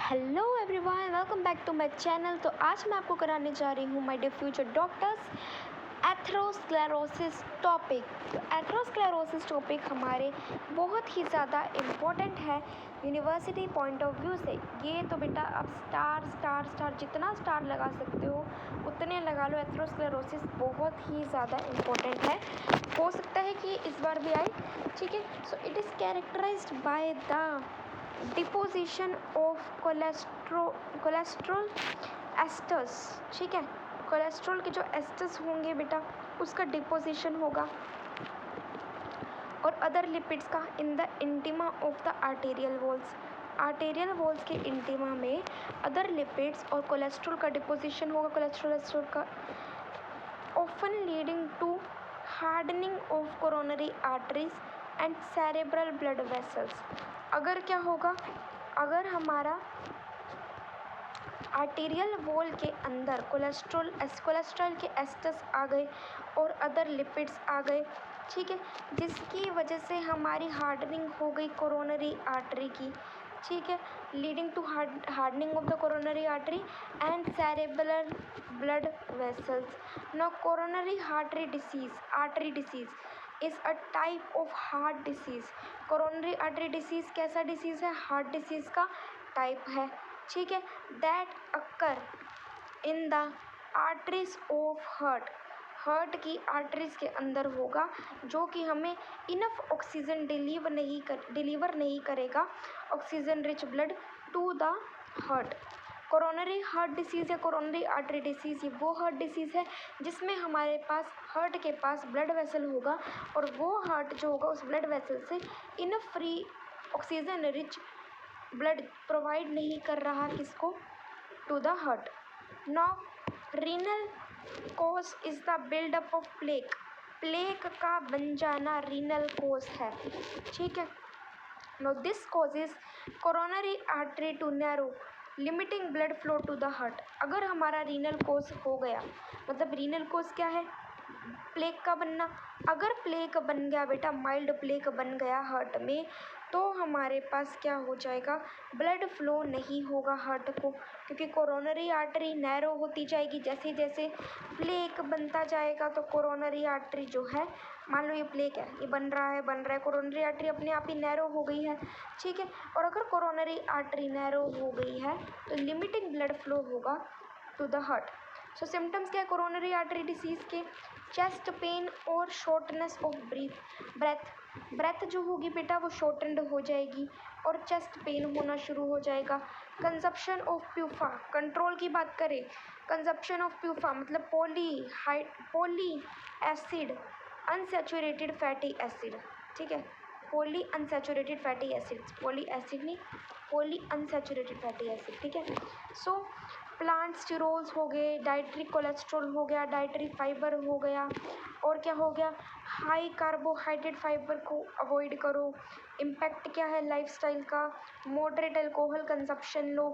Hello everyone, welcome back to my channel. तो आज मैं आपको कराने जा रही हूँ my dear future doctors atherosclerosis topic. तो एथेरोस्क्लेरोसिस टॉपिक हमारे बहुत ही ज़्यादा इम्पोर्टेंट है यूनिवर्सिटी पॉइंट ऑफ व्यू से। ये तो बेटा आप स्टार जितना स्टार लगा सकते हो उतने लगा लो। एथेरोस्क्लेरोसिस बहुत ही ज़्यादा इम्पोर्टेंट है, हो सकता है कि इस बार भी आए। ठीक है, so it is characterised by the deposition of cholesterol esters. ठीक है, कोलेस्ट्रॉल के जो एस्टर्स होंगे बेटा उसका डिपोजिशन होगा और अदर लिपिड्स का in the intima of the arterial walls. Arterial walls के इंटीमा में अदर लिपिड्स और कोलेस्ट्रॉल का डिपोजिशन होगा, कोलेस्ट्रॉल एस्टर का, often leading to hardening of coronary arteries and cerebral blood vessels. अगर क्या होगा, अगर हमारा आर्टेरियल वॉल के अंदर कोलेस्ट्रॉल के एस्टर्स आ गए और अदर लिपिड्स आ गए, ठीक है, जिसकी वजह से हमारी हार्डनिंग हो गई कोरोनरी आर्टरी की, ठीक है, leading to hardening of the coronary artery and cerebral blood vessels. Now coronary artery disease is a type of heart disease. Coronary artery disease कैसा डिसीज है? हार्ट डिसीज का टाइप है, ठीक है, that occur in the arteries of heart की arteries के अंदर होगा, जो कि हमें इनफ ऑक्सीजन डिलीवर नहीं करेगा, oxygen rich blood to the heart. Coronary heart disease या कोरोनरी आर्टरी डिसीज़, ये वो हार्ट डिसीज़ है जिसमें हमारे पास हार्ट के पास ब्लड वेसल होगा और वो हार्ट जो होगा उस ब्लड वेसल से enough free oxygen rich blood provide नहीं कर रहा, किसको? To the heart. Now renal cause is the buildup of plaque का बन जाना रीनल कोज है, ठीक है। Now this causes coronary artery to narrow, limiting blood flow to the heart. अगर हमारा रीनल कोज हो गया, मतलब रीनल कोज क्या है? प्लेक का बनना। अगर प्लेक बन गया बेटा, माइल्ड प्लेक बन गया हार्ट में, तो हमारे पास क्या हो जाएगा? ब्लड फ्लो नहीं होगा हार्ट को, क्योंकि कोरोनरी आर्टरी नैरो होती जाएगी। जैसे जैसे प्लेक बनता जाएगा तो कोरोनरी आर्टरी जो है, मान लो ये प्लेक है, ये बन रहा है, कोरोनरी आर्टरी अपने आप ही नैरो हो गई है, ठीक है। और अगर कोरोनरी आर्टरी नैरो हो गई है तो लिमिटिंग ब्लड फ्लो होगा to the heart. So symptoms क्या है कोरोनरी आर्टरी डिसीज़ के? चेस्ट पेन और शॉर्टनेस ऑफ ब्रेथ जो होगी बेटा वो शॉर्टनड हो जाएगी और चेस्ट पेन होना शुरू हो जाएगा। कंजप्शन ऑफ प्यूफा, कंट्रोल की बात करें, कंजप्शन ऑफ प्यूफा मतलब poly acid unsaturated fatty acid, ठीक है, poly unsaturated fatty acids, poly acid नहीं, पॉली अनसैचुरेटेड फैटी एसिड, ठीक है। सो प्लांट स्टिरोल्स हो गए, डाइटरी कोलेस्ट्रॉल हो गया, डाइटरी फाइबर हो गया, और क्या हो गया? हाई कार्बोहाइड्रेट फाइबर को अवॉइड करो। इम्पैक्ट क्या है लाइफस्टाइल का? मॉडरेट अल्कोहल कंजप्शन लो।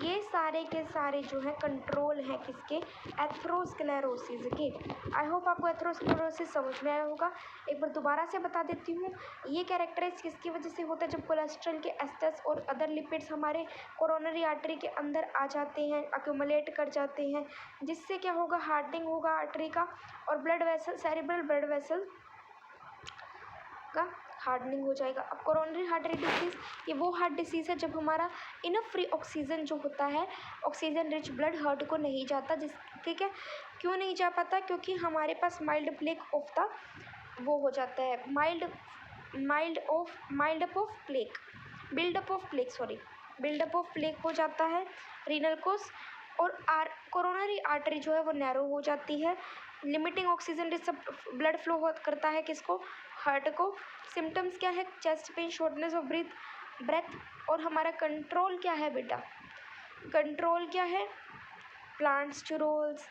ये सारे के सारे जो है कंट्रोल हैं किसके? एथेरोस्क्लेरोसिस के। आई होप आपको एथेरोस्क्लेरोसिस समझ में आया होगा। एक बार दोबारा से बता देती हूँ, ये कैरेक्टराइज किसकी वजह से होता है? जब कोलेस्ट्रॉल के एस्टर्स और अदर लिपिड्स हमारे कोरोनरी आर्टरी के अंदर आ जाते हैं, अक्यूमुलेट कर जाते हैं, जिससे क्या होगा? हार्डनिंग होगा आर्टरी का और blood vessel, cerebral blood vessel का हार्डनिंग हो जाएगा। अब कोरोनरी आर्टरी डिसीज़, ये वो हार्ट डिसीज़ है जब हमारा इनफ फ्री ऑक्सीजन जो होता है, ऑक्सीजन रिच ब्लड हार्ट को नहीं जाता, जिस, ठीक है, क्यों नहीं जा पाता? क्योंकि हमारे पास माइल्ड प्लेक ऑफ द वो हो जाता है, बिल्डअप ऑफ प्लेक हो जाता है रीनल कोस, और कोरोनरी आर्टरी जो है वो नैरो हो जाती है, limiting oxygen rich blood flow करता है किसको? हार्ट को। सिम्टम्स क्या है? Chest pain, shortness of breath. और हमारा कंट्रोल क्या है बेटा? कंट्रोल क्या है? प्लांट स्टिरोल्स,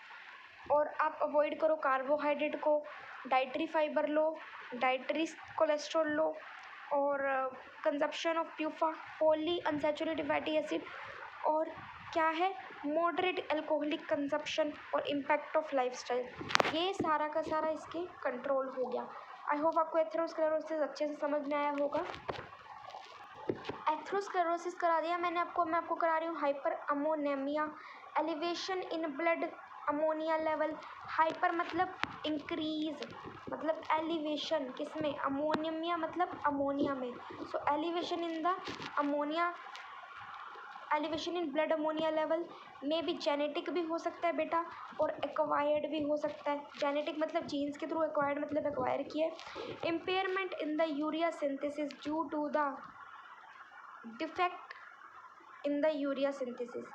और आप अवॉइड करो कार्बोहाइड्रेट को, डाइटरी फाइबर लो, डाइटरी कोलेस्ट्रॉल लो, और consumption of PUFA, poly unsaturated fatty acid, और क्या है? मॉडरेट अल्कोहलिक कंजप्शन और इम्पैक्ट ऑफ लाइफस्टाइल। ये सारा का सारा इसके कंट्रोल हो गया। आई होप आपको एथेरोस्क्लेरोसिस अच्छे से समझ में आया होगा। एथेरोस्क्लेरोसिस करा दिया मैंने आपको, मैं आपको करा रही हूँ hyperammonaemia, elevation in blood ammonia level. Hyper मतलब इंक्रीज, मतलब एलिवेशन किसमें, अमोनिया मतलब अमोनिया में। So elevation in the ammonia, elevation in blood ammonia level में भी जेनेटिक भी हो सकता है बेटा और एक्वायर्ड भी हो सकता है। जेनेटिक मतलब जीन्स के थ्रू, एक्वायर्ड मतलब एक्वायर किया है। Impairment in the urea synthesis due to the defect in the urea synthesis.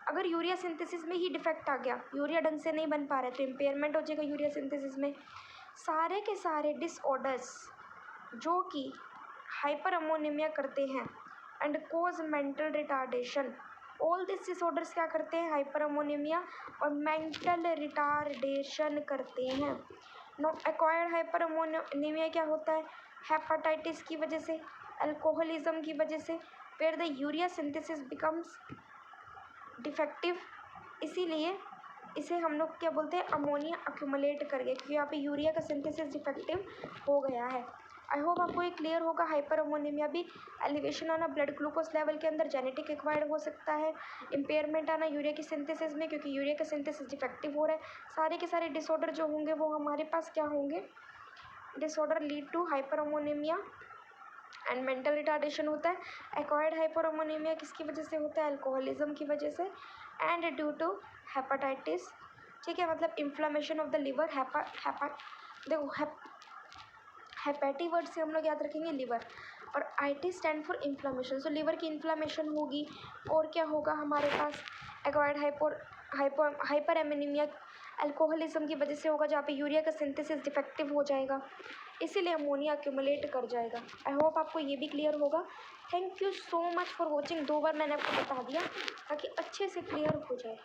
अगर यूरिया सिंथेसिस में ही डिफेक्ट आ गया, यूरिया ढंग से नहीं बन पा रहा है, तो इम्पेयरमेंट हो जाएगा यूरिया सिंथेसिस में। सारे के सारे डिसऑर्डर्स जो कि हाइपर अमोनेमिया करते हैं and cause mental retardation, all this disorders क्या करते हैं, हाइपर अमोनेमिया और मेंटल रिटार्डेशन करते हैं। नो एक्वायर्ड हाइपर अमोनेमिया क्या होता है, हेपाटाइटिस की वजह से, अल्कोहलिज्म की वजह से, where the urea synthesis becomes defective. इसीलिए इसे हम लोग क्या बोलते हैं, अमोनिया अक्यूमुलेट कर गया, क्योंकि यहाँ पे यूरिया का सिंथेसिस डिफेक्टिव हो गया है। आई होप आपको ये क्लियर होगा। हाइपर अमोनेमिया भी एलिवेशन आना ब्लड ग्लूकोज लेवल के अंदर, जेनेटिक एक्वायर्ड हो सकता है, इम्पेयरमेंट आना यूरिया की सिंथेसिस में क्योंकि यूरिया का सिंथेसिस डिफेक्टिव हो रहा है। सारे के सारे डिसऑर्डर जो होंगे वो हमारे पास क्या होंगे, disorder lead to hyperammonaemia and mental retardation होता है। एक्वायर्ड हाइपर अमोनेमिया किसकी वजह से होता है, अल्कोहलिज्म की वजह से एंड ड्यू टू हेपाटाइटिस। ठीक है, मतलब इन्फ्लामेशन ऑफ द लिवर। देखो हेपेटी वर्ड से हम लोग याद रखेंगे लिवर, और I stand for inflammation. So liver की इन्फ्लामेशन होगी और क्या होगा हमारे पास, एक्वायर्ड हाइपर एमिनीमिया अल्कोहलिज्म की वजह से होगा, जहाँ पे यूरिया का सिंथेसिस डिफेक्टिव हो जाएगा, इसीलिए अमोनिया एक्यूमुलेट कर जाएगा। आई होप आपको ये भी क्लियर होगा। Thank you so much for watching. 2 बार मैंने आपको बता दिया ताकि अच्छे से क्लियर हो जाए।